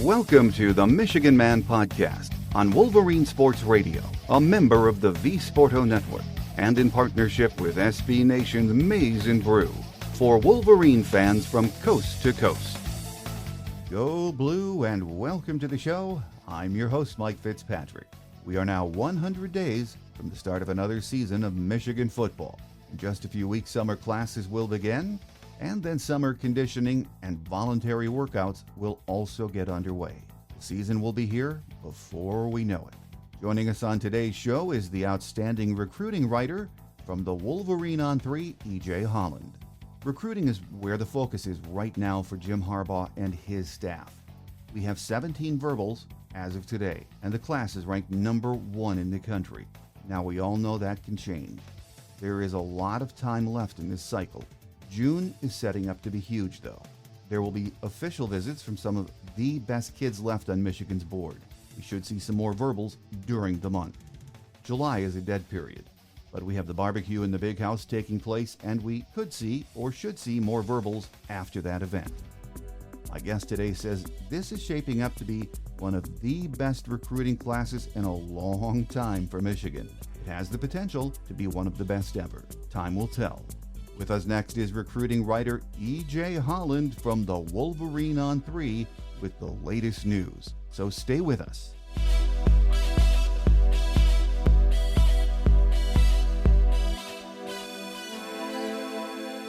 Welcome to the Michigan Man Podcast on Wolverine Sports Radio, a member of the V Sporto Network, and in partnership with SB Nation's Maize N Blue, for Wolverine fans from coast to coast. Go Blue and welcome to the show. I'm your host, Mike Fitzpatrick. We are now 100 days from the start of another season of Michigan football. In just a few weeks, summer classes will begin, and then summer conditioning and voluntary workouts will also get underway. The season will be here before we know it. Joining us on today's show is the outstanding recruiting writer from the Wolverine ON3, EJ Holland. Recruiting is where the focus is right now for Jim Harbaugh and his staff. We have 17 verbals as of today, and the class is ranked number 1 in the country. Now, we all know that can change. There is a lot of time left in this cycle. June is setting up to be huge, though. There will be official visits from some of the best kids left on Michigan's board. We should see some more verbals during the month. July is a dead period, but we have the barbecue in the big house taking place, and we could see, or should see, more verbals after that event. My guest today says this is shaping up to be one of the best recruiting classes in a long time for Michigan. It has the potential to be one of the best ever. Time will tell. With us next is recruiting writer EJ Holland from the Wolverine ON3 with the latest news. So stay with us.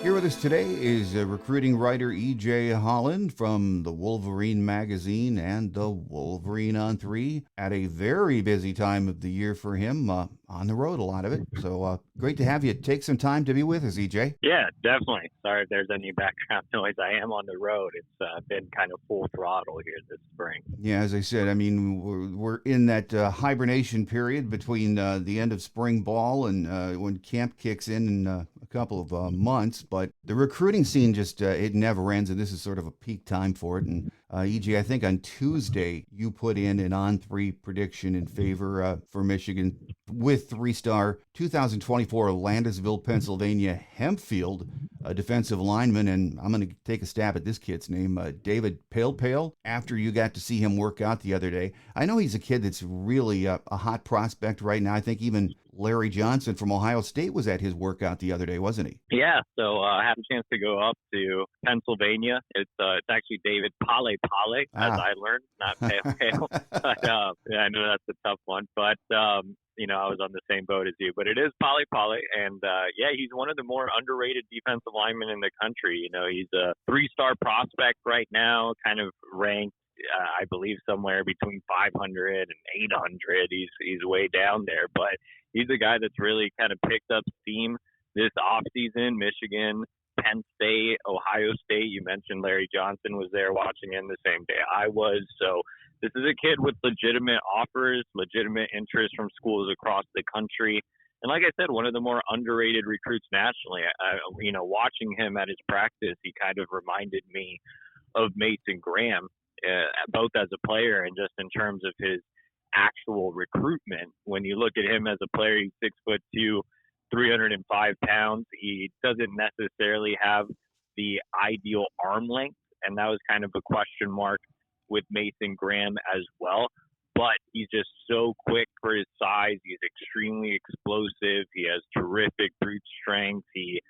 Here with us today is recruiting writer EJ Holland from the Wolverine magazine and the Wolverine ON3 at a very busy time of the year for him, on the road, a lot of it. So great to have you take some time to be with us, EJ. Yeah, definitely. Sorry if there's any background noise. I am on the road. It's been kind of full throttle here this spring. Yeah, as I said, I mean, we're in that hibernation period between the end of spring ball and when camp kicks in a couple of months. But the recruiting scene just, it never ends, and this is sort of a peak time for it. And EJ, I think on Tuesday, you put in an on-3 prediction in favor for Michigan with 3-star 2024 Landisville, Pennsylvania Hempfield defensive lineman. And I'm going to take a stab at this kid's name, David Pale. After you got to see him work out the other day, I know he's a kid that's really a hot prospect right now. I think even Larry Johnson from Ohio State was at his workout the other day, wasn't he? Yeah, so I had a chance to go up to Pennsylvania. It's actually David Pale, as I learned, not Pale. But yeah, I know that's a tough one. But, I was on the same boat as you. But it is Pale. And, yeah, he's one of the more underrated defensive linemen in the country. He's a 3-star prospect right now, kind of ranked, I believe, somewhere between 500 and 800. He's way down there. But he's a guy that's really kind of picked up steam this offseason. Michigan, Penn State, Ohio State. You mentioned Larry Johnson was there watching him the same day I was. So this is a kid with legitimate offers, legitimate interest from schools across the country. And like I said, one of the more underrated recruits nationally. Watching him at his practice, he kind of reminded me of Mason Graham, both as a player and just in terms of his actual recruitment. When you look at him as a player, he's 6'2", 305 pounds. He doesn't necessarily have the ideal arm length, and that was kind of a question mark with Mason Graham as well. But he's just so quick for his size. He's extremely explosive. He has terrific brute strength. He,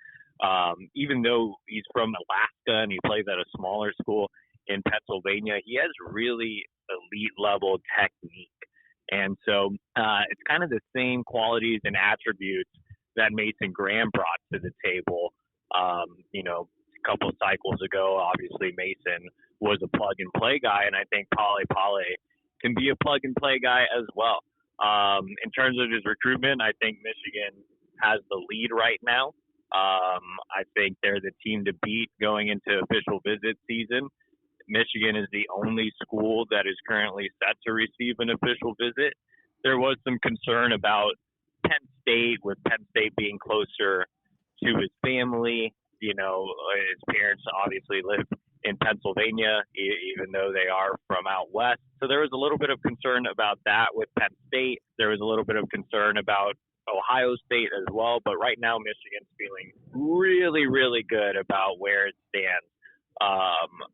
even though he's from Alaska and he plays at a smaller school in Pennsylvania, he has really elite level technique. And so it's kind of the same qualities and attributes that Mason Graham brought to the table. A couple of cycles ago, obviously Mason was a plug-and-play guy, and I think Pale can be a plug-and-play guy as well. In terms of his recruitment, I think Michigan has the lead right now. I think they're the team to beat going into official visit season. Michigan is the only school that is currently set to receive an official visit. There was some concern about Penn State, with Penn State being closer to his family. His parents obviously live in Pennsylvania, even though they are from out west. So there was a little bit of concern about that with Penn State. There was a little bit of concern about Ohio State as well. But right now, Michigan's feeling really, really good about where it stands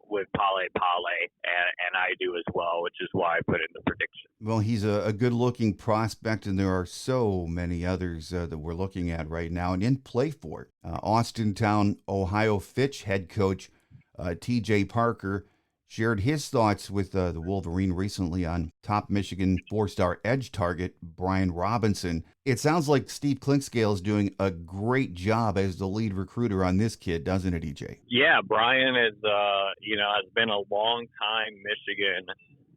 with Pale, and I do as well. is why I put in the prediction. Well, he's a good-looking prospect, and there are so many others that we're looking at right now and in play for. Austintown, Ohio Fitch head coach TJ Parker shared his thoughts with the Wolverine recently on top Michigan four-star edge target Brian Robinson. It sounds like Steve Clinkscale is doing a great job as the lead recruiter on this kid, doesn't it, EJ? Yeah, Brian is, has been a long-time Michigan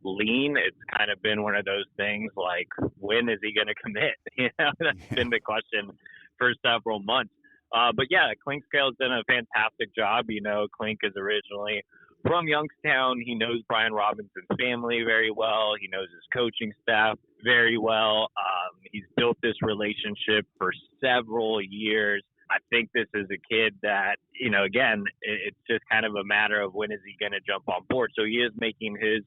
lean. It's kind of been one of those things like, when is he going to commit? That's been the question for several months. But yeah, Clinkscale's done a fantastic job. Clink is originally from Youngstown. He knows Brian Robinson's family very well. He knows his coaching staff very well. He's built this relationship for several years. I think this is a kid that, again, it's just kind of a matter of when is he going to jump on board. So he is making his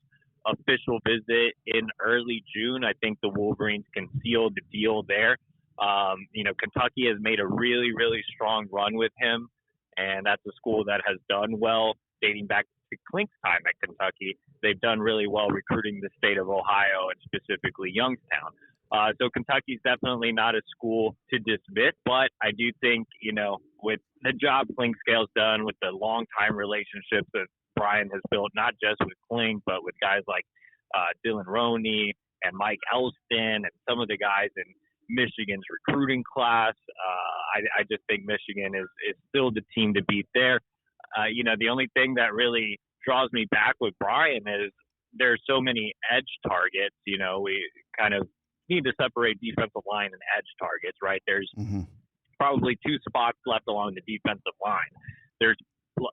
official visit in early June. I think the Wolverines can seal the deal there. Kentucky has made a really, really strong run with him, and that's a school that has done well dating back to Clink's time at Kentucky. They've done really well recruiting the state of Ohio and specifically Youngstown. So Kentucky's definitely not a school to dismiss, but I do think, with the job Clinkscale's done, with the long-time relationships that Brian has built, not just with Clink, but with guys like Dylan Roney and Mike Elston and some of the guys in Michigan's recruiting class. I just think Michigan is still the team to beat there. The only thing that really draws me back with Brian is there's so many edge targets. We kind of need to separate defensive line and edge targets, right? There's probably 2 spots left along the defensive line. There's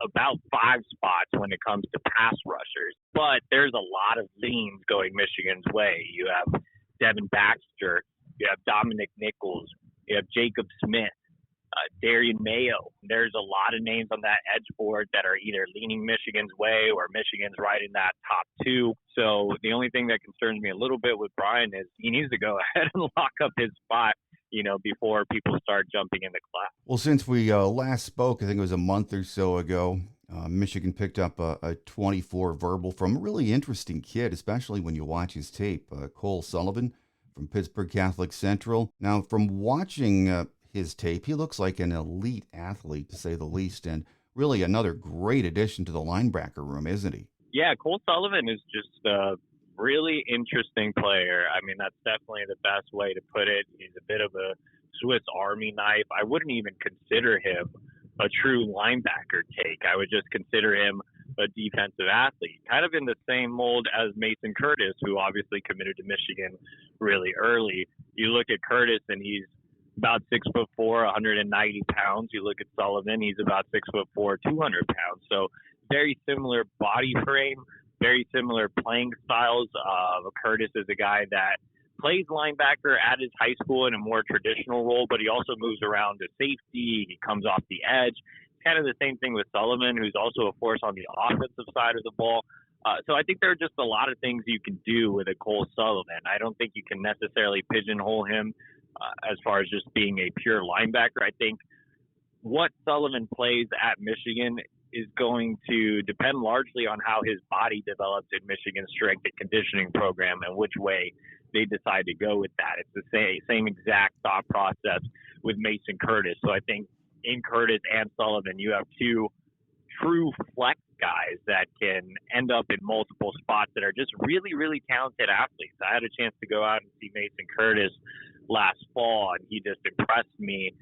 about 5 spots when it comes to pass rushers, but there's a lot of leans going Michigan's way. You have Devin Baxter, you have Dominic Nichols, you have Jacob Smith, Darian Mayo. There's a lot of names on that edge board that are either leaning Michigan's way or Michigan's right in that top 2. So the only thing that concerns me a little bit with Brian is he needs to go ahead and lock up his spot, before people start jumping in the class. Well, since we last spoke, I think it was a month or so ago, Michigan picked up a 24 verbal from a really interesting kid, especially when you watch his tape, Cole Sullivan from Pittsburgh Catholic Central. Now, from watching his tape, he looks like an elite athlete, to say the least, and really another great addition to the linebacker room, isn't he? Yeah, Cole Sullivan is just a really interesting player. I mean, that's definitely the best way to put it. He's a bit of a Swiss Army knife. I wouldn't even consider him a true linebacker take. I would just consider him a defensive athlete, kind of in the same mold as Mason Curtis, who obviously committed to Michigan really early. You look at Curtis and he's about 6'4", 190 pounds. You look at Sullivan, he's about 6'4", 200 pounds. So very similar body frame, very similar playing styles. Curtis is a guy that plays linebacker at his high school in a more traditional role, but he also moves around to safety. He comes off the edge. Kind of the same thing with Sullivan, who's also a force on the offensive side of the ball. So I think there are just a lot of things you can do with a Cole Sullivan. I don't think you can necessarily pigeonhole him as far as just being a pure linebacker. I think what Sullivan plays at Michigan is going to depend largely on how his body develops in Michigan's strength and conditioning program and which way they decide to go with that. It's the same exact thought process with Mason Curtis. So I think in Curtis and Sullivan, you have 2 true flex guys that can end up in multiple spots that are just really, really talented athletes. I had a chance to go out and see Mason Curtis last fall, and he just impressed me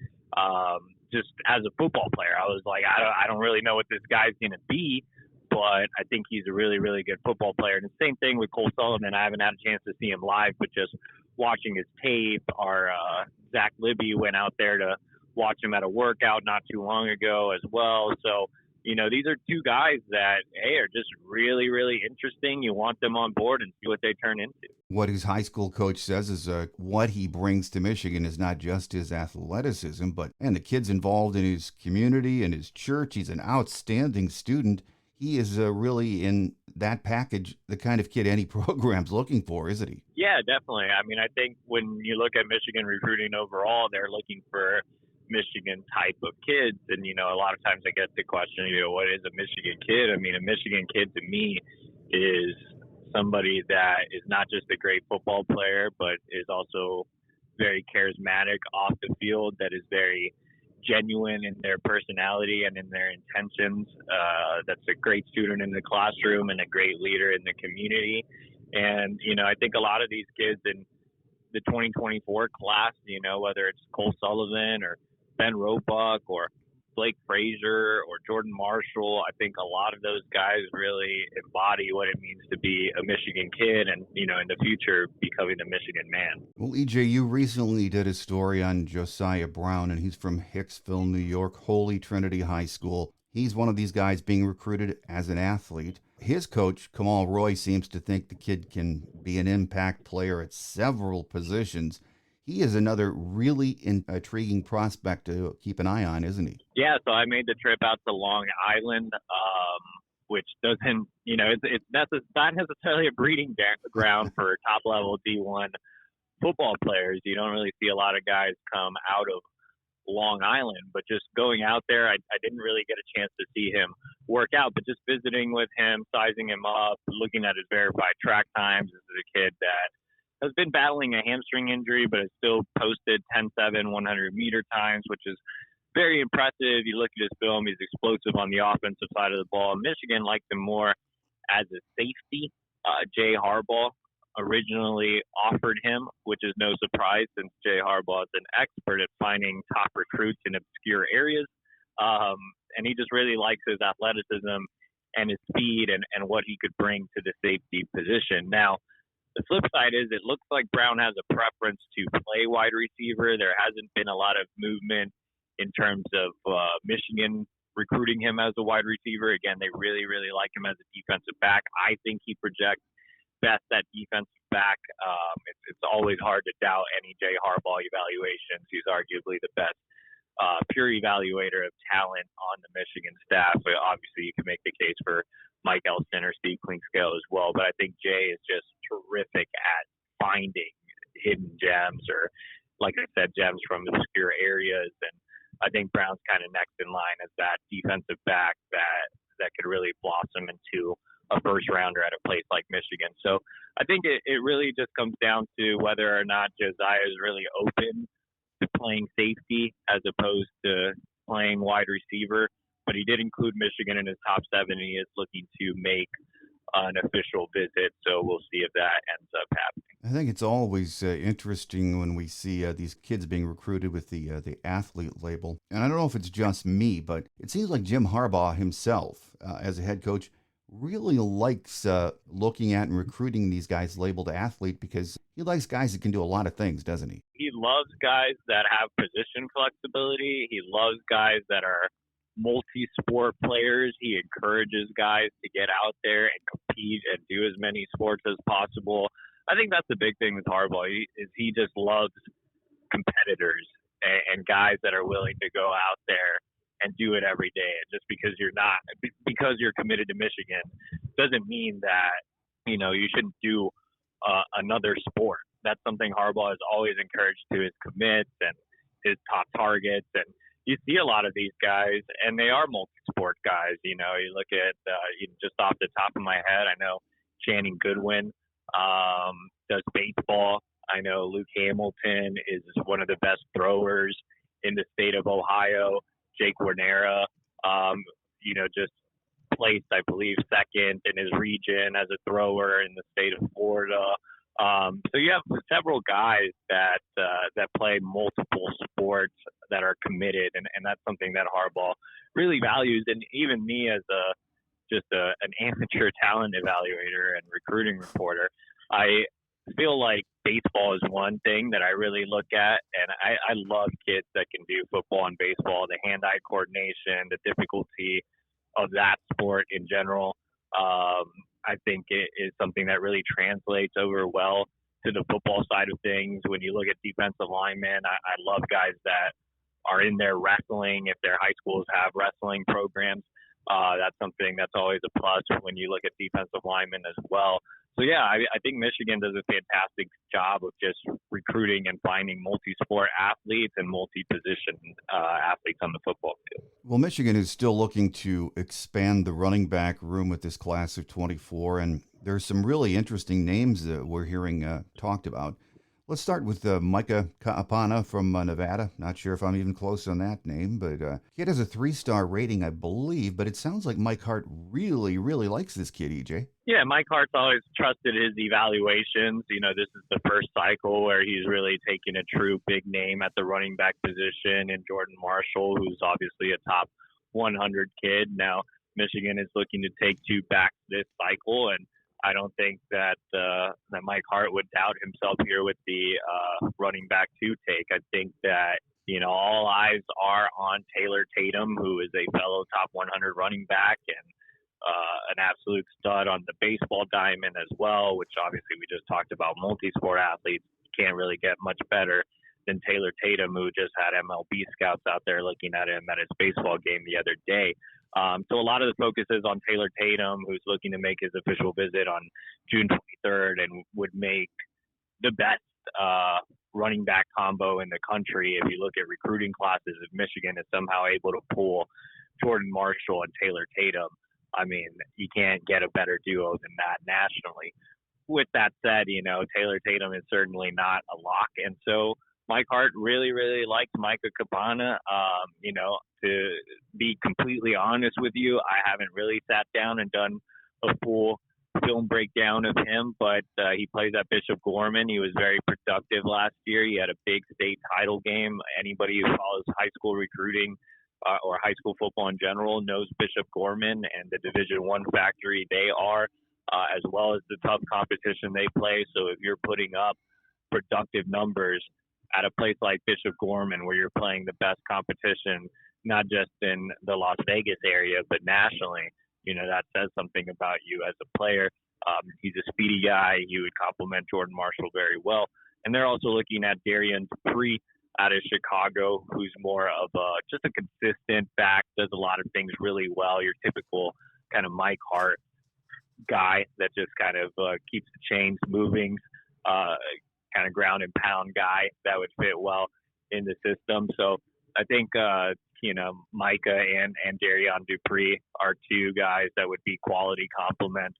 just as a football player. I was like, I don't really know what this guy's going to be, but I think he's a really, really good football player. And the same thing with Cole Sullivan. I haven't had a chance to see him live, but just watching his tape. Our Zach Libby went out there to watch him at a workout not too long ago as well. So, these are 2 guys that, are just really, really interesting. You want them on board and see what they turn into. What his high school coach says is what he brings to Michigan is not just his athleticism, but the kid's involved in his community and his church. He's an outstanding student. He is really in that package, the kind of kid any program's looking for, isn't he? Yeah, definitely. I mean, I think when you look at Michigan recruiting overall, they're looking for Michigan type of kids. And, a lot of times I get the question, what is a Michigan kid? I mean, a Michigan kid to me is somebody that is not just a great football player, but is also very charismatic off the field, that is very genuine in their personality and in their intentions. That's a great student in the classroom and a great leader in the community. And, I think a lot of these kids in the 2024 class, whether it's Cole Sullivan or Ben Roebuck or Blake Frazier or Jordan Marshall, I think a lot of those guys really embody what it means to be a Michigan kid and, in the future, becoming a Michigan man. Well, EJ, you recently did a story on Josiah Brown, and he's from Hicksville, New York, Holy Trinity High School. He's one of these guys being recruited as an athlete. His coach, Kamal Roy, seems to think the kid can be an impact player at several positions. He is another really intriguing prospect to keep an eye on, isn't he? Yeah, so I made the trip out to Long Island, which doesn't, it's not necessarily a breeding ground for top-level D1 football players. You don't really see a lot of guys come out of Long Island, but just going out there, I didn't really get a chance to see him work out, but just visiting with him, sizing him up, looking at his verified track times. This is a kid that has been battling a hamstring injury, but has still posted 10.7 100-meter times, which is very impressive. You look at his film, he's explosive on the offensive side of the ball. Michigan liked him more as a safety. EJ Harbaugh originally offered him, which is no surprise since EJ Harbaugh is an expert at finding top recruits in obscure areas. And he just really likes his athleticism and his speed and what he could bring to the safety position. Now, the flip side is it looks like Brown has a preference to play wide receiver. There hasn't been a lot of movement in terms of Michigan recruiting him as a wide receiver. Again, they really, really like him as a defensive back. I think he projects best at defensive back. It's always hard to doubt any J. Harbaugh evaluations. He's arguably the best pure evaluator of talent on the Michigan staff. But obviously, you can make the case for Mike Elston or Steve Klingscale as well. But I think Jay is just terrific at finding hidden gems or, like I said, gems from obscure areas. And I think Brown's kind of next in line as that defensive back that could really blossom into a first rounder at a place like Michigan. So I think it really just comes down to whether or not Josiah is really open to playing safety as opposed to playing wide receiver. But he did include Michigan in his top 7. He is looking to make an official visit, so we'll see if that ends up happening. I think it's always interesting when we see these kids being recruited with the athlete label. And I don't know if it's just me, but it seems like Jim Harbaugh himself, as a head coach, really likes looking at and recruiting these guys labeled athlete because he likes guys that can do a lot of things, doesn't he? He loves guys that have position flexibility. He loves guys that are multi-sport players. He encourages guys to get out there and compete and do as many sports as possible. I think that's the big thing with Harbaugh. He just loves competitors and guys that are willing to go out there and do it every day. And just because you're committed to Michigan doesn't mean that, you shouldn't do another sport. That's something Harbaugh has always encouraged to his commits and his top targets. And you see a lot of these guys, and they are multi-sport guys. You look at, just off the top of my head, I know Channing Goodwin does baseball. I know Luke Hamilton is one of the best throwers in the state of Ohio. Jake Warnera, just placed, I believe, second in his region as a thrower in the state of Florida. So you have several guys that play multiple sports that are committed, and that's something that Harbaugh really values. And even me as an amateur talent evaluator and recruiting reporter, I feel like baseball is one thing that I really look at, and I love kids that can do football and baseball, the hand-eye coordination, the difficulty of that sport in general. I think it is something that really translates over well to the football side of things. When you look at defensive linemen, I love guys that are in there wrestling. If their high schools have wrestling programs, that's something that's always a plus when you look at defensive linemen as well. So, yeah, I think Michigan does a fantastic job of just recruiting and finding multi-sport athletes and multi-position athletes on the football field. Well, Michigan is still looking to expand the running back room with this class of 24, and There's some really interesting names that we're hearing talked about. Let's start with Micah Kaapana from Nevada. Not sure if I'm even close on that name, but kid has a 3-star rating, I believe. But it sounds like Mike Hart really, really likes this kid, EJ. Yeah, Mike Hart's always trusted his evaluations. This is the first cycle where he's really taking a true big name at the running back position in Jordan Marshall, who's obviously a top 100 kid. Now, Michigan is looking to take 2 backs this cycle, and I don't think that Mike Hart would doubt himself here with the running back 2 take. I think that, all eyes are on Taylor Tatum, who is a fellow top 100 running back and an absolute stud on the baseball diamond as well, which obviously we just talked about multi-sport athletes can't really get much better than Taylor Tatum, who just had MLB scouts out there looking at him at his baseball game the other day. So a lot of the focus is on Taylor Tatum, who's looking to make his official visit on June 23rd and would make the best running back combo in the country. If you look at recruiting classes, if Michigan is somehow able to pull Jordan Marshall and Taylor Tatum, I mean, you can't get a better duo than that nationally. With that said, Taylor Tatum is certainly not a lock. And so Mike Hart really, really liked Micah Kaapana. To be completely honest with you, I haven't really sat down and done a full film breakdown of him, but he plays at Bishop Gorman. He was very productive last year. He had a big state title game. Anybody who follows high school recruiting or high school football in general knows Bishop Gorman and the Division I factory they are, as well as the tough competition they play. So if you're putting up productive numbers at a place like Bishop Gorman, where you're playing the best competition, not just in the Las Vegas area, but nationally, that says something about you as a player. He's a speedy guy. He would complement Jordan Marshall very well. And they're also looking at Darian Dupree out of Chicago, who's more of just a consistent back, does a lot of things really well. Your typical kind of Mike Hart guy that just kind of keeps the chains moving, kind of ground and pound guy that would fit well in the system. So I think, Micah and Darian Dupree are 2 guys that would be quality complements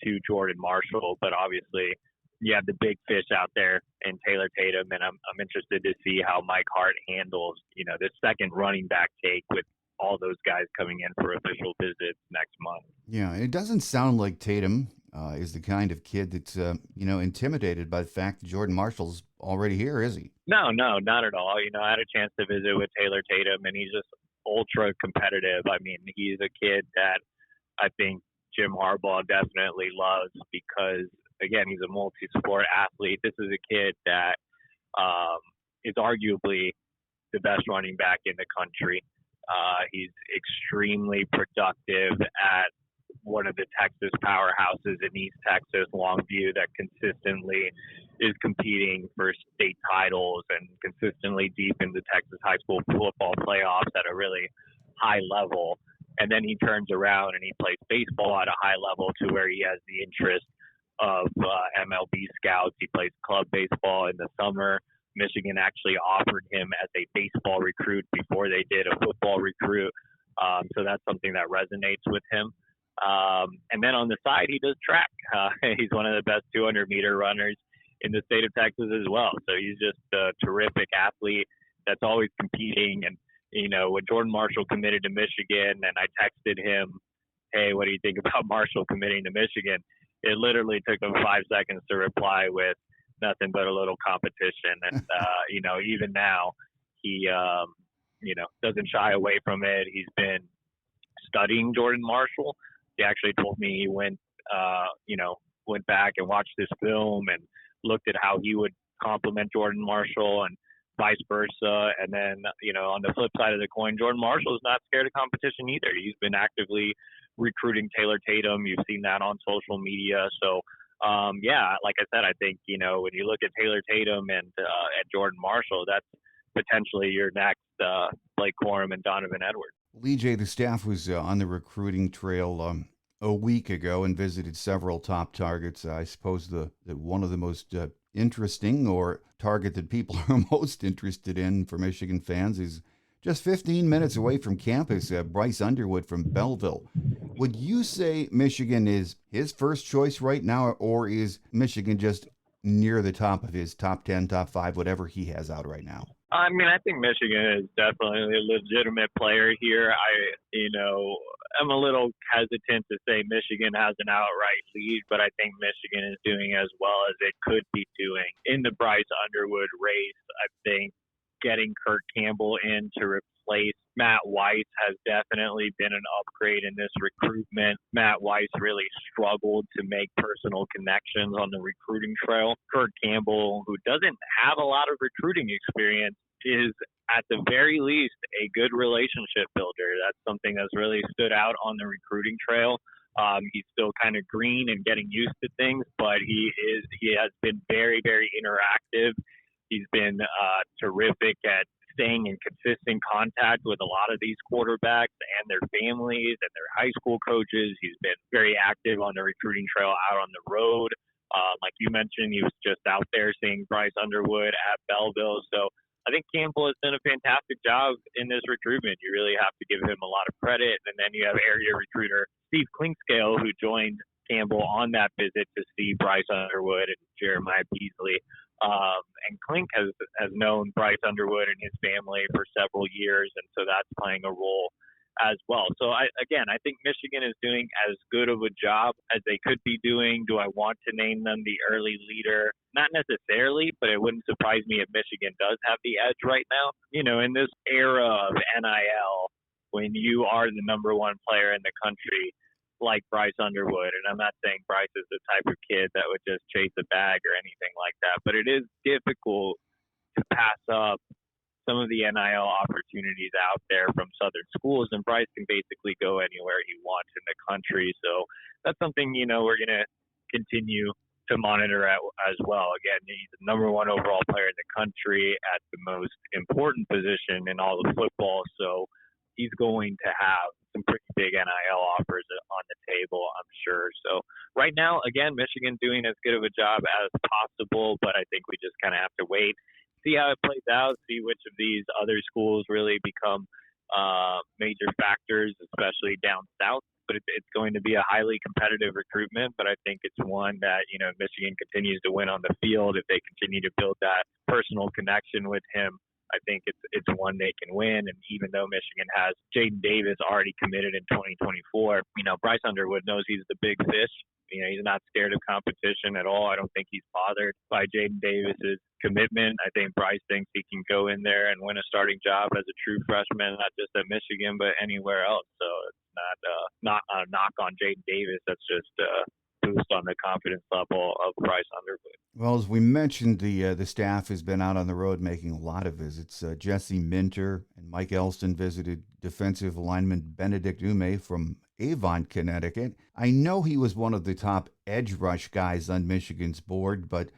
to Jordan Marshall. But obviously, you have the big fish out there in Taylor Tatum, and I'm interested to see how Mike Hart handles, this second running back take with all those guys coming in for official visits next month. Yeah, it doesn't sound like Tatum is the kind of kid that's, intimidated by the fact that Jordan Marshall's already here, is he? No, not at all. I had a chance to visit with Taylor Tatum, and he's just ultra competitive. I mean, he's a kid that I think Jim Harbaugh definitely loves because, again, he's a multi-sport athlete. This is a kid that is arguably the best running back in the country. He's extremely productive at one of the Texas powerhouses in East Texas, Longview, that consistently is competing for state titles and consistently deep in the Texas high school football playoffs at a really high level. And then he turns around and he plays baseball at a high level to where he has the interest of MLB scouts. He plays club baseball in the summer. Michigan actually offered him as a baseball recruit before they did a football recruit. So that's something that resonates with him. And then on the side, he does track. He's one of the best 200-meter runners in the state of Texas as well. So he's just a terrific athlete that's always competing. And, when Jordan Marshall committed to Michigan and I texted him, hey, what do you think about Marshall committing to Michigan? It literally took him 5 seconds to reply with nothing but a little competition. And, even now he, doesn't shy away from it. He's been studying Jordan Marshall. He actually told me he went back and watched this film and looked at how he would complement Jordan Marshall and vice versa. And then, on the flip side of the coin, Jordan Marshall is not scared of competition either. He's been actively recruiting Taylor Tatum. You've seen that on social media. So, like I said, I think, when you look at Taylor Tatum and at Jordan Marshall, that's potentially your next Blake Corum and Donovan Edwards. EJ, the staff was on the recruiting trail a week ago and visited several top targets. I suppose that one of the most interesting or target that people are most interested in for Michigan fans is just 15 minutes away from campus, Bryce Underwood from Belleville. Would you say Michigan is his first choice right now, or is Michigan just near the top of his top 10, top 5, whatever he has out right now? I mean, I think Michigan is definitely a legitimate player here. I'm a little hesitant to say Michigan has an outright lead, but I think Michigan is doing as well as it could be doing in the Bryce Underwood race. I think getting Kurt Campbell in to replace Matt Weiss has definitely been an upgrade in this recruitment. Matt Weiss really struggled to make personal connections on the recruiting trail. Kurt Campbell, who doesn't have a lot of recruiting experience, is at the very least a good relationship builder. That's something that's really stood out on the recruiting trail. He's still kind of green and getting used to things, but he has been very, very interactive. He's been terrific at staying in consistent contact with a lot of these quarterbacks and their families and their high school coaches. He's been very active on the recruiting trail out on the road. Like you mentioned, he was just out there seeing Bryce Underwood at Belleville. So I think Campbell has done a fantastic job in this recruitment. You really have to give him a lot of credit. And then you have area recruiter Steve Klinkscale, who joined Campbell on that visit to see Bryce Underwood and Jeremiah Beasley. And Klink has known Bryce Underwood and his family for several years, and so that's playing a role as well. So, I think Michigan is doing as good of a job as they could be doing. Do I want to name them the early leader? Not necessarily, but it wouldn't surprise me if Michigan does have the edge right now. In this era of NIL, when you are the number one player in the country, like Bryce Underwood, and I'm not saying Bryce is the type of kid that would just chase a bag or anything like that, but it is difficult to pass up some of the NIL opportunities out there from Southern schools, and Bryce can basically go anywhere he wants in the country. So that's something, we're going to continue to monitor as well. Again, he's the number one overall player in the country at the most important position in all of football, so he's going to have some pretty big NIL offers on the table, I'm sure. So right now, again, Michigan doing as good of a job as possible, but I think we just kind of have to wait, see how it plays out, see which of these other schools really become major factors, especially down south. But it's going to be a highly competitive recruitment, but I think it's one that, Michigan continues to win on the field. If they continue to build that personal connection with him, I think it's one they can win. And even though Michigan has Jaden Davis already committed in 2024, Bryce Underwood knows he's the big fish. He's not scared of competition at all. I don't think he's bothered by Jaden Davis's commitment. I think Bryce thinks he can go in there and win a starting job as a true freshman, not just at Michigan, but anywhere else. So it's not a knock on Jaden Davis. That's just boost on the confidence level of Bryce Underwood. Well, as we mentioned, the staff has been out on the road making a lot of visits. Jesse Minter and Mike Elston visited defensive lineman Benedict Ume from Avon, Connecticut. I know he was one of the top edge rush guys on Michigan's board, but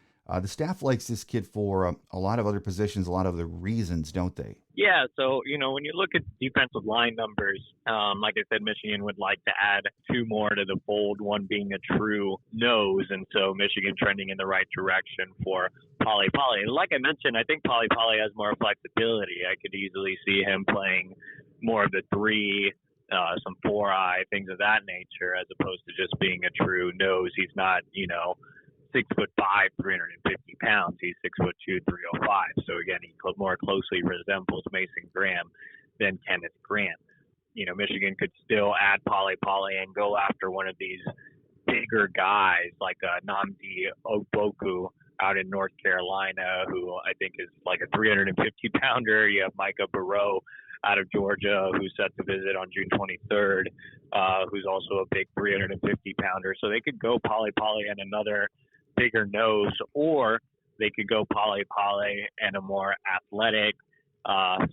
the staff likes this kid for a lot of other positions, a lot of other reasons, don't they? Yeah, so, when you look at defensive line numbers, like I said, Michigan would like to add two more to the fold, one being a true nose, and so Michigan trending in the right direction for Poly. Like I mentioned, I think Poly has more flexibility. I could easily see him playing more of the three, some 4-eye, things of that nature, as opposed to just being a true nose. He's not, 6'5", 350 pounds. He's 6'2", 305. So again, he more closely resembles Mason Graham than Kenneth Grant. Michigan could still add Poly and go after one of these bigger guys like Nnamdi Ogboku out in North Carolina, who I think is like a 350-pounder. You have Micah Burrow out of Georgia, who's set to visit on June 23rd, who's also a big 350-pounder. So they could go Poly and another bigger nose, or they could go Poly and a more athletic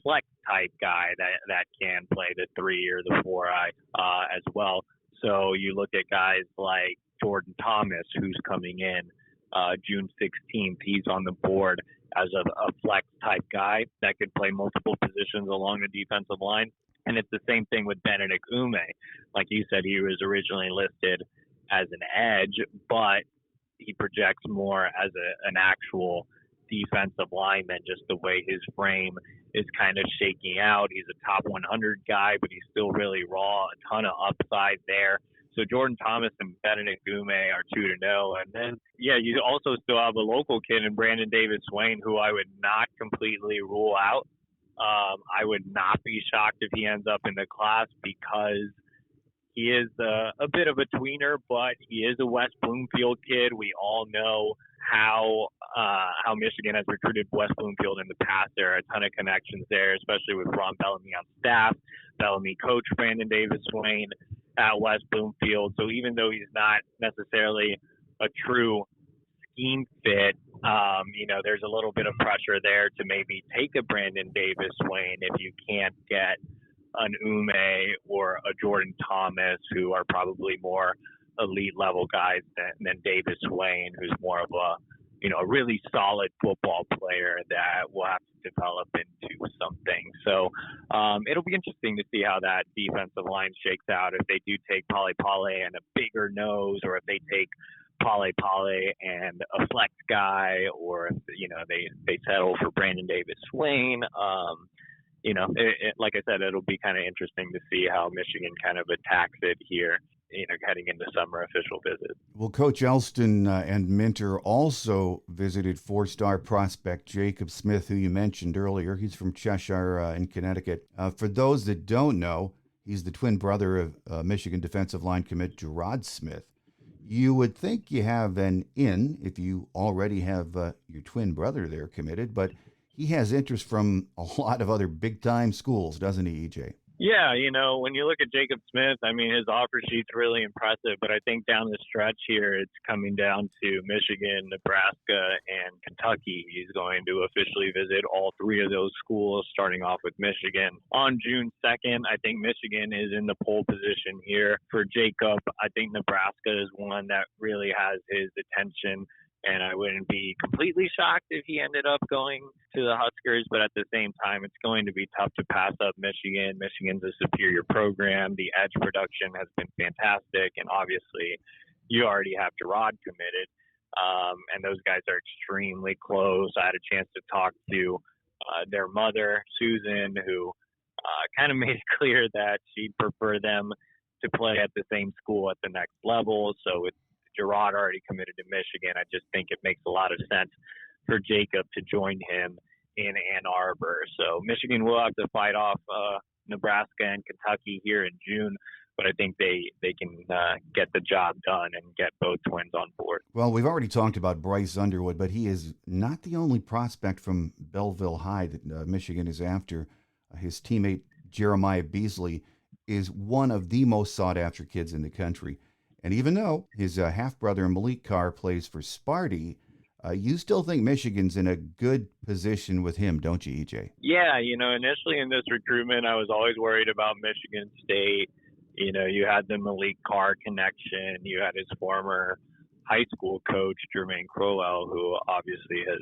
flex type guy that can play the 3 or the 4-eye as well. So you look at guys like Jordan Thomas, who's coming in June 16th. He's on the board as a flex type guy that could play multiple positions along the defensive line. And it's the same thing with Benedict Ume. Like you said, he was originally listed as an edge, but he projects more as an actual defensive lineman, just the way his frame is kind of shaking out. He's a top 100 guy, but he's still really raw, a ton of upside there. So Jordan Thomas and Benedict Gume are 2-0. And then, you also still have a local kid in Brandon Davis Swain, who I would not completely rule out. I would not be shocked if he ends up in the class because he is a bit of a tweener, but he is a West Bloomfield kid. We all know how Michigan has recruited West Bloomfield in the past. There are a ton of connections there, especially with Ron Bellamy on staff. Bellamy coached Brandon Davis Swain at West Bloomfield. So even though he's not necessarily a true scheme fit, there's a little bit of pressure there to maybe take a Brandon Davis Swain if you can't get an Ume or a Jordan Thomas, who are probably more elite level guys than Davis Swain, who's more of a really solid football player that will have to develop into something. So it'll be interesting to see how that defensive line shakes out. If they do take Pale and a bigger nose, or if they take Pale and a flex guy, or if they settle for Brandon Davis Swain. Like I said, it'll be kind of interesting to see how Michigan kind of attacks it here, heading into summer official visit. Well, Coach Elston and Minter also visited four-star prospect Jacob Smith, who you mentioned earlier. He's from Cheshire in Connecticut. For those that don't know, he's the twin brother of Michigan defensive line commit Gerard Smith. You would think you have an in if you already have your twin brother there committed, but he has interest from a lot of other big-time schools, doesn't he, EJ? Yeah, when you look at Jacob Smith, his offer sheet's really impressive, but I think down the stretch here, it's coming down to Michigan, Nebraska, and Kentucky. He's going to officially visit all three of those schools, starting off with Michigan on June 2nd. I think Michigan is in the pole position here for Jacob. I think Nebraska is one that really has his attention, and I wouldn't be completely shocked if he ended up going to the Huskers, but at the same time, it's going to be tough to pass up Michigan. Michigan's a superior program. The edge production has been fantastic, and obviously you already have Gerard committed, and those guys are extremely close. I had a chance to talk to their mother, Susan, who kind of made it clear that she'd prefer them to play at the same school at the next level. So with Gerard already committed to Michigan, I just think it makes a lot of sense for Jacob to join him in Ann Arbor. So Michigan will have to fight off Nebraska and Kentucky here in June, but I think they can get the job done and get both twins on board. Well, we've already talked about Bryce Underwood, but he is not the only prospect from Belleville High that Michigan is after. His teammate Jeremiah Beasley is one of the most sought-after kids in the country. And even though his half-brother Malik Carr plays for Sparty, you still think Michigan's in a good position with him, don't you, EJ? Yeah, initially in this recruitment, I was always worried about Michigan State. You had the Malik Carr connection. You had his former high school coach, Jermaine Crowell, who obviously has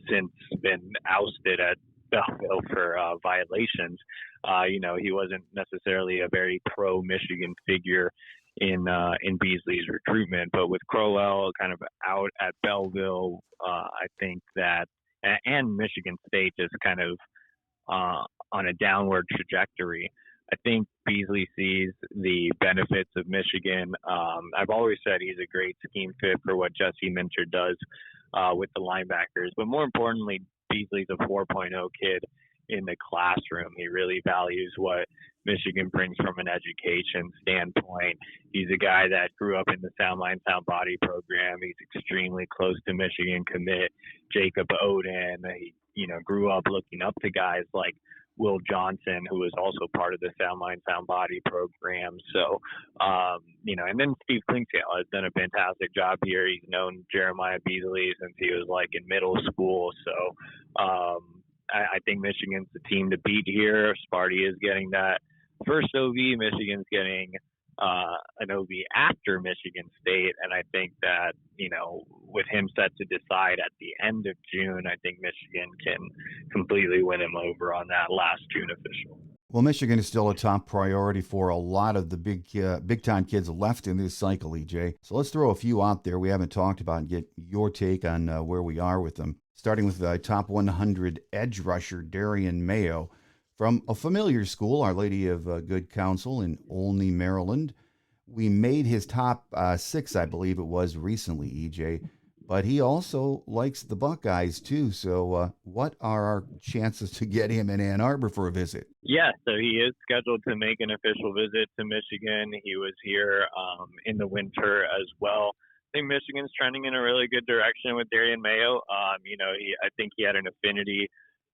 since been ousted at Belleville for violations. He wasn't necessarily a very pro-Michigan figure in Beasley's recruitment, but with Crowell kind of out at Belleville, I think that, and Michigan State is kind of on a downward trajectory. I think Beasley sees the benefits of Michigan. I've always said he's a great scheme fit for what Jesse Minter does with the linebackers, but more importantly, Beasley's a 4.0 kid in the classroom. He really values what Michigan brings from an education standpoint. He's a guy that grew up in the Sound Mind, Sound Body program. He's extremely close to Michigan commit Jacob Oden. He, grew up looking up to guys like Will Johnson, who was also part of the Sound Mind, Sound Body program. So, and then Steve Klingsale has done a fantastic job here. He's known Jeremiah Beasley since he was in middle school. So, I think Michigan's the team to beat here. Sparty is getting that first OV. Michigan's getting an OV after Michigan State. And I think that, with him set to decide at the end of June, I think Michigan can completely win him over on that last June official. Well, Michigan is still a top priority for a lot of the big-time kids left in this cycle, EJ. So let's throw a few out there we haven't talked about and get your take on where we are with them. starting with top 100 edge rusher Darian Mayo from a familiar school, Our Lady of Good Counsel in Olney, Maryland. We made his top 6, I believe it was, recently, EJ. But he also likes the Buckeyes, too. So what are our chances to get him in Ann Arbor for a visit? Yeah, so he is scheduled to make an official visit to Michigan. He was here in the winter as well. I think Michigan's trending in a really good direction with Darian Mayo. I think he had an affinity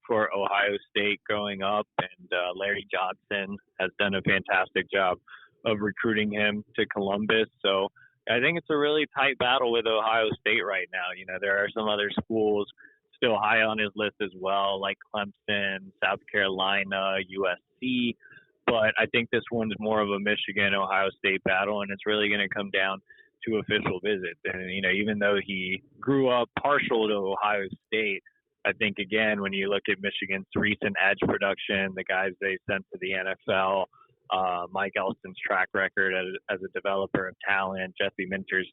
for Ohio State growing up, and Larry Johnson has done a fantastic job of recruiting him to Columbus. So I think it's a really tight battle with Ohio State right now. There are some other schools still high on his list as well, like Clemson, South Carolina, USC. But I think this one's more of a Michigan-Ohio State battle, and it's really going to come down to official visits. And, even though he grew up partial to Ohio State, I think, again, when you look at Michigan's recent edge production, the guys they sent to the NFL, Mike Elston's track record as a developer of talent, Jesse Minter's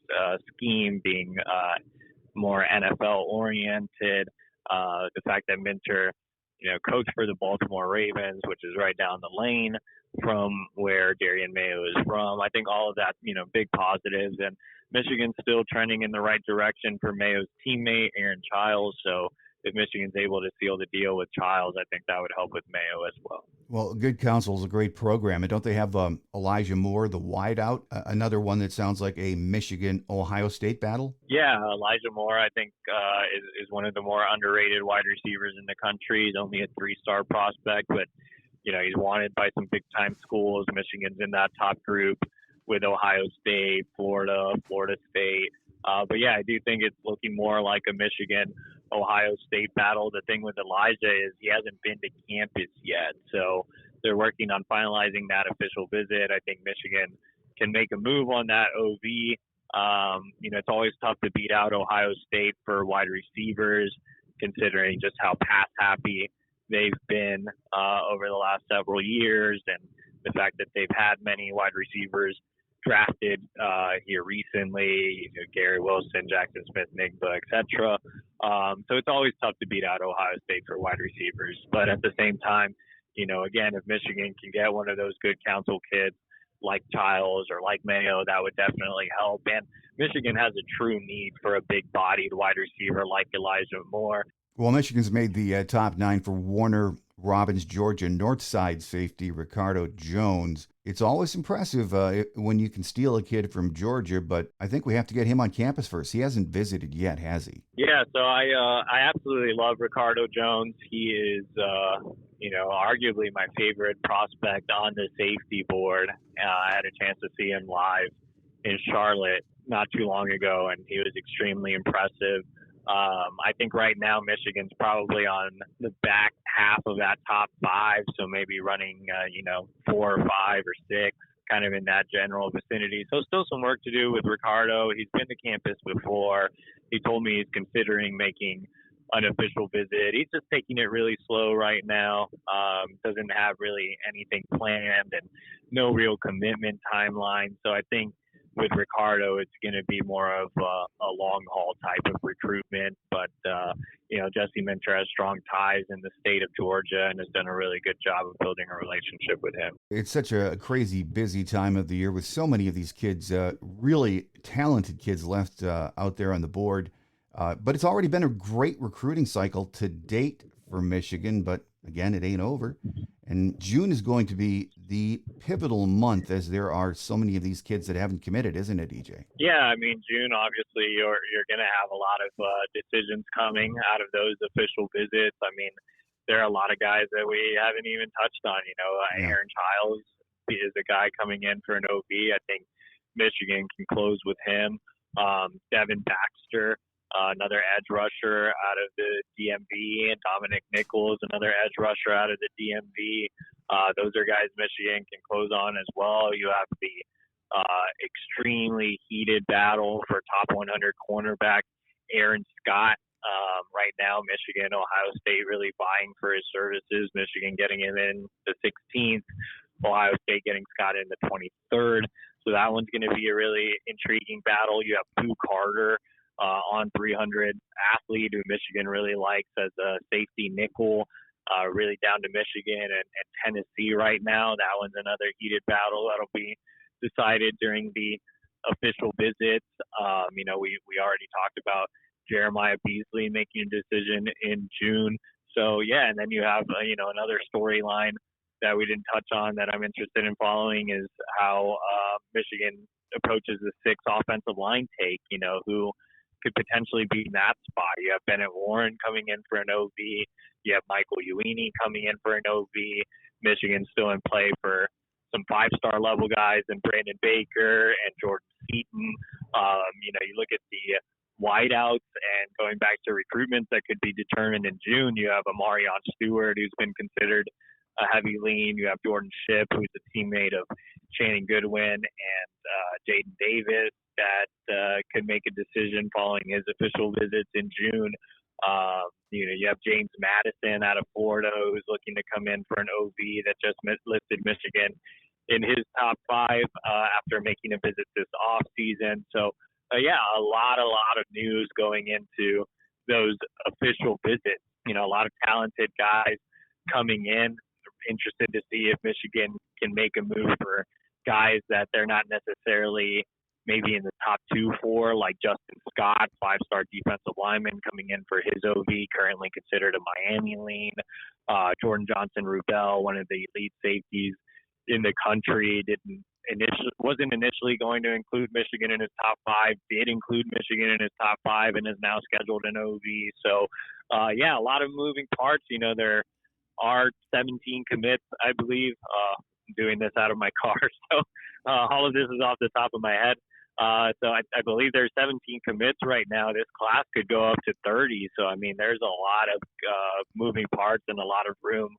scheme being more NFL-oriented, the fact that Minter, coached for the Baltimore Ravens, which is right down the lane from where Darian Mayo is from. I think all of that, big positives. And Michigan's still trending in the right direction for Mayo's teammate, Aaron Childs. So if Michigan's able to seal the deal with Childs, I think that would help with Mayo as well. Well, Good Counsel is a great program. And don't they have Elijah Moore, the wideout, another one that sounds like a Michigan-Ohio State battle? Yeah, Elijah Moore, I think, is one of the more underrated wide receivers in the country. He's only a 3-star prospect, but, he's wanted by some big-time schools. Michigan's in that top group with Ohio State, Florida State. But, yeah, I do think it's looking more like a Michigan-Ohio State battle. The thing with Elijah is he hasn't been to campus yet. So they're working on finalizing that official visit. I think Michigan can make a move on that OV. It's always tough to beat out Ohio State for wide receivers, considering just how pass-happy they've been over the last several years, and the fact that they've had many wide receivers drafted here recently, Gary Wilson, Jackson Smith, Nigba, etc. So it's always tough to beat out Ohio State for wide receivers. But at the same time, again, if Michigan can get one of those Good Counsel kids like Childs or like Mayo, that would definitely help. And Michigan has a true need for a big-bodied wide receiver like Elijah Moore. Well, Michigan's made the top 9 for Warner Robins, Georgia Northside safety Ricardo Jones. It's always impressive when you can steal a kid from Georgia, but I think we have to get him on campus first. He hasn't visited yet, has he? Yeah, so I absolutely love Ricardo Jones. He is, arguably my favorite prospect on the safety board. I had a chance to see him live in Charlotte not too long ago, and he was extremely impressive. I think right now Michigan's probably on the back half of that top 5, so maybe running, 4 or 5 or 6, kind of in that general vicinity. So still some work to do with Ricardo. He's been to campus before. He told me he's considering making an official visit. He's just taking it really slow right now. Doesn't have really anything planned and no real commitment timeline. So I think with Ricardo, it's going to be more of a long-haul type of recruitment. But, Jesse Minter has strong ties in the state of Georgia and has done a really good job of building a relationship with him. It's such a crazy busy time of the year with so many of these kids, really talented kids left out there on the board. But it's already been a great recruiting cycle to date for Michigan, but again, it ain't over. And June is going to be the pivotal month as there are so many of these kids that haven't committed, isn't it, EJ? Yeah, I mean, June, obviously, you're going to have a lot of decisions coming out of those official visits. I mean, there are a lot of guys that we haven't even touched on. Aaron Childs is a guy coming in for an OB. I think Michigan can close with him. Devin Baxter, another edge rusher out of the DMV, and Dominic Nichols, another edge rusher out of the DMV. Those are guys Michigan can close on as well. You have the extremely heated battle for top 100 cornerback Aaron Scott. Right now, Michigan, Ohio State really vying for his services. Michigan getting him in the 16th, Ohio State getting Scott in the 23rd. So that one's going to be a really intriguing battle. You have Pooh Carter, on 300 athlete who Michigan really likes as a safety nickel. Really down to Michigan and Tennessee right now. That one's another heated battle that'll be decided during the official visits. We already talked about Jeremiah Beasley making a decision in June. So, yeah, and then you have, another storyline that we didn't touch on that I'm interested in following is how Michigan approaches the sixth offensive line take, who could potentially be in that spot. You have Bennett Warren coming in for an OV. You have Michael Uini coming in for an OV. Michigan's still in play for some five-star level guys and Brandon Baker and Jordan Seaton. You look at the wideouts and going back to recruitment that could be determined in June. You have Amarion Stewart, who's been considered a heavy lean. You have Jordan Shipp, who's a teammate of Channing Goodwin and Jaden Davis that could make a decision following his official visits in June. You have James Madison out of Florida who's looking to come in for an OV that just listed Michigan in his top five after making a visit this off season. So, a lot of news going into those official visits. A lot of talented guys coming in. Interested to see if Michigan can make a move for guys that they're not necessarily maybe in the top 2-4, like Justin Scott, five-star defensive lineman coming in for his OV, currently considered a Miami lean. Jordan Johnson-Rubel, one of the elite safeties in the country, wasn't initially going to include Michigan in his top five, did include Michigan in his top five, and is now scheduled an OV. So, a lot of moving parts. There are 17 commits, I believe. I'm doing this out of my car, so all of this is off the top of my head. So I believe there's 17 commits right now. This class could go up to 30. So, there's a lot of moving parts and a lot of room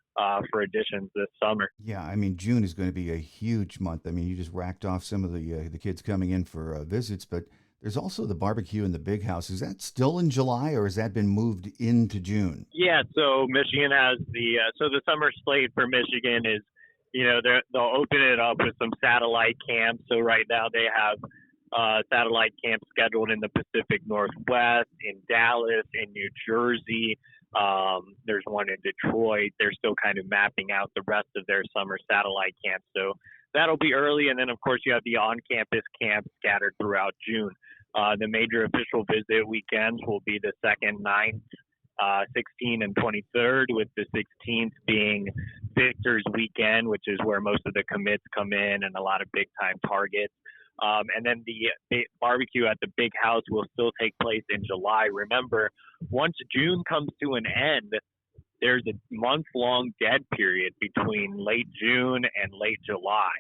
for additions this summer. Yeah, June is going to be a huge month. You just racked off some of the kids coming in for visits, but there's also the barbecue in the Big House. Is that still in July, or has that been moved into June? Yeah, so Michigan has the summer slate for Michigan is, they'll open it up with some satellite camps. So right now they have satellite camps scheduled in the Pacific Northwest, in Dallas, in New Jersey. There's one in Detroit. They're still kind of mapping out the rest of their summer satellite camps. So that'll be early. And then, of course, you have the on-campus camps scattered throughout June. The major official visit weekends will be the 2nd, 9th, 16th, and 23rd, with the 16th being Victor's Weekend, which is where most of the commits come in and a lot of big-time targets. And then the barbecue at the Big House will still take place in July. Remember, once June comes to an end, there's a month-long dead period between late June and late July.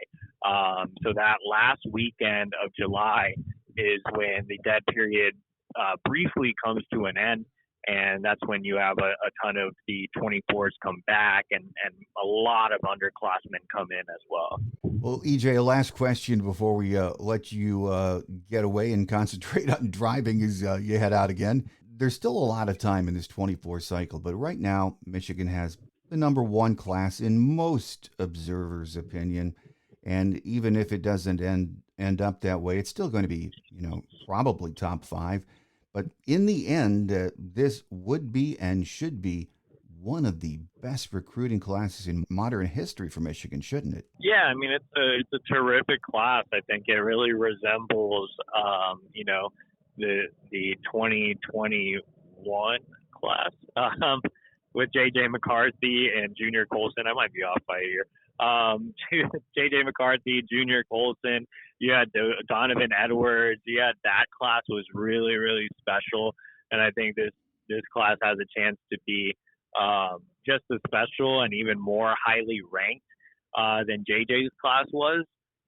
So that last weekend of July is when the dead period briefly comes to an end. And that's when you have a ton of the 24s come back and a lot of underclassmen come in as well. Well, EJ, a last question before we let you get away and concentrate on driving as you head out again. There's still a lot of time in this 24 cycle, but right now Michigan has the number one class in most observers' opinion. And even if it doesn't end up that way, it's still going to be, probably top five. But in the end, this would be and should be one of the best recruiting classes in modern history for Michigan, shouldn't it? Yeah, it's a terrific class. I think it really resembles, the 2021 class with J.J. McCarthy and Junior Colson. I might be off by a year. J.J. McCarthy, Junior Colson. You had Donovan Edwards. You had that class was really, really special. And I think this class has a chance to be just as special and even more highly ranked than JJ's class was.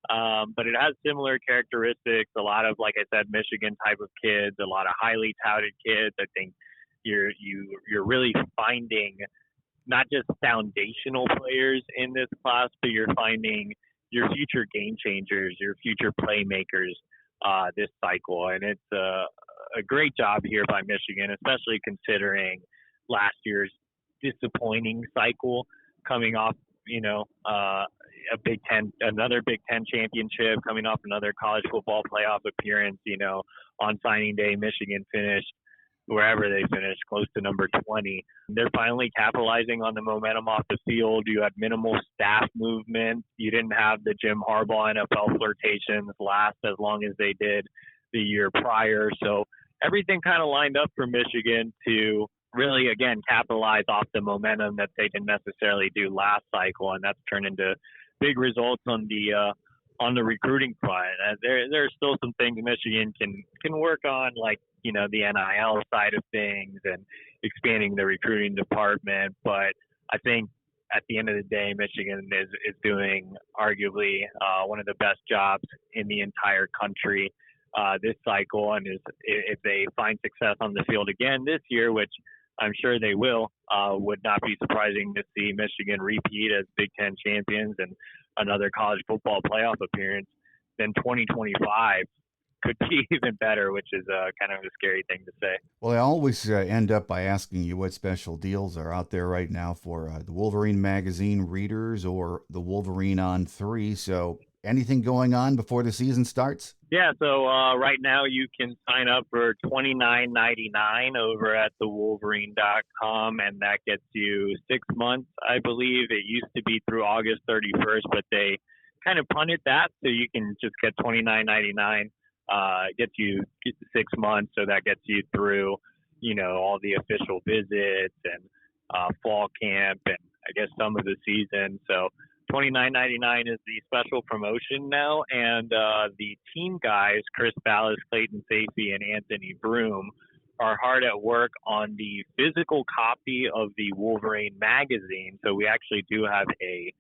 But it has similar characteristics. A lot of, like I said, Michigan type of kids, a lot of highly touted kids. I think you're really finding not just foundational players in this class, but you're finding your future game changers, your future playmakers this cycle. And it's a great job here by Michigan, especially considering last year's disappointing cycle coming off, another Big Ten championship, coming off another college football playoff appearance. On signing day, Michigan finished wherever they finished, close to number 20. They're finally capitalizing on the momentum off the field. You had minimal staff movement. You didn't have the Jim Harbaugh NFL flirtations last as long as they did the year prior. So everything kind of lined up for Michigan to really, again, capitalize off the momentum that they didn't necessarily do last cycle, and that's turned into big results on the recruiting front. There's still some things Michigan can work on, like the NIL side of things and expanding the recruiting department. But I think at the end of the day, Michigan is doing arguably one of the best jobs in the entire country this cycle. And if they find success on the field again this year, which I'm sure they will, would not be surprising to see Michigan repeat as Big Ten champions and another college football playoff appearance, then 2025 could be even better, which is kind of a scary thing to say. Well, I always end up by asking you what special deals are out there right now for the Wolverine magazine readers or the Wolverine On3. So anything going on before the season starts? Yeah, so right now you can sign up for $29.99 over at thewolverine.com, and that gets you 6 months, I believe. It used to be through August 31st, but they kind of punted that, so you can just get $29.99. Gets you 6 months, so that gets you through, all the official visits and fall camp and I guess some of the season. So $29.99 is the special promotion now, and the team guys, Chris Ballas, Clayton Safey, and Anthony Broom, are hard at work on the physical copy of the Wolverine magazine. So we actually do have a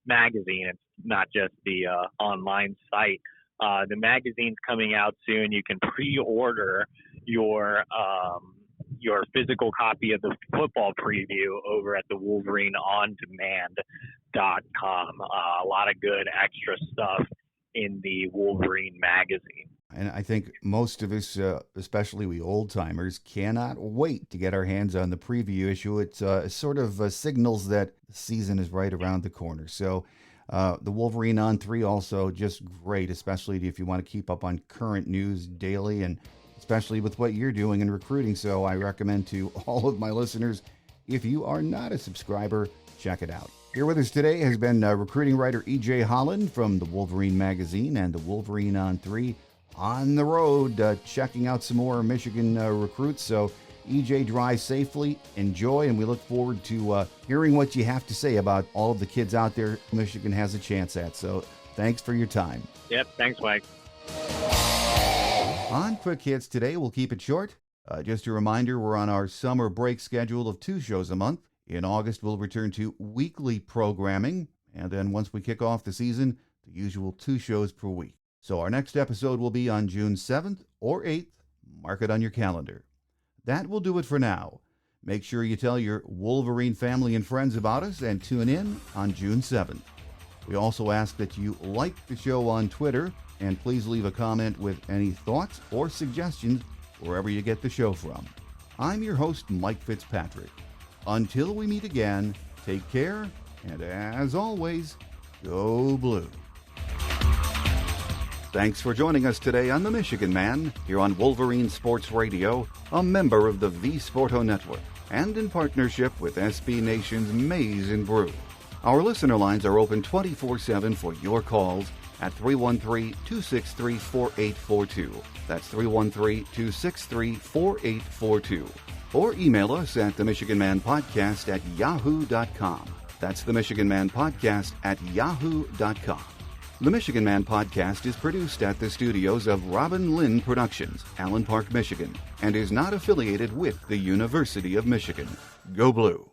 magazine. It's not just the online site. The magazine's coming out soon. You can pre-order your physical copy of the football preview over at the Wolverine OnDemand.com. A lot of good extra stuff in the Wolverine magazine. And I think most of us, especially we old-timers, cannot wait to get our hands on the preview issue. It sort of signals that the season is right around the corner. So the Wolverine On3 also just great, especially if you want to keep up on current news daily and especially with what you're doing in recruiting. So I recommend to all of my listeners, if you are not a subscriber, check it out. Here with us today has been recruiting writer EJ Holland from the Wolverine magazine and the Wolverine On3 on the road, checking out some more Michigan recruits. So EJ, drive safely, enjoy, and we look forward to hearing what you have to say about all of the kids out there Michigan has a chance at. So thanks for your time. Yep, thanks, Mike. On Quick Hits today, we'll keep it short. Just a reminder, we're on our summer break schedule of 2 shows a month. In August, we'll return to weekly programming. And then once we kick off the season, the usual 2 shows per week. So our next episode will be on June 7th or 8th. Mark it on your calendar. That will do it for now. Make sure you tell your Wolverine family and friends about us and tune in on June 7th. We also ask that you like the show on Twitter, and please leave a comment with any thoughts or suggestions wherever you get the show from. I'm your host, Mike Fitzpatrick. Until we meet again, take care, and as always, go blue. Thanks for joining us today on The Michigan Man, here on Wolverine Sports Radio, a member of the V Sporto Network, and in partnership with SB Nation's Maize N Blue. Our listener lines are open 24/7 for your calls at 313-263-4842. That's 313-263-4842. Or email us at themichiganmanpodcast@yahoo.com. That's themichiganmanpodcast@yahoo.com. The Michigan Man Podcast is produced at the studios of Robin Lynn Productions, Allen Park, Michigan, and is not affiliated with the University of Michigan. Go Blue!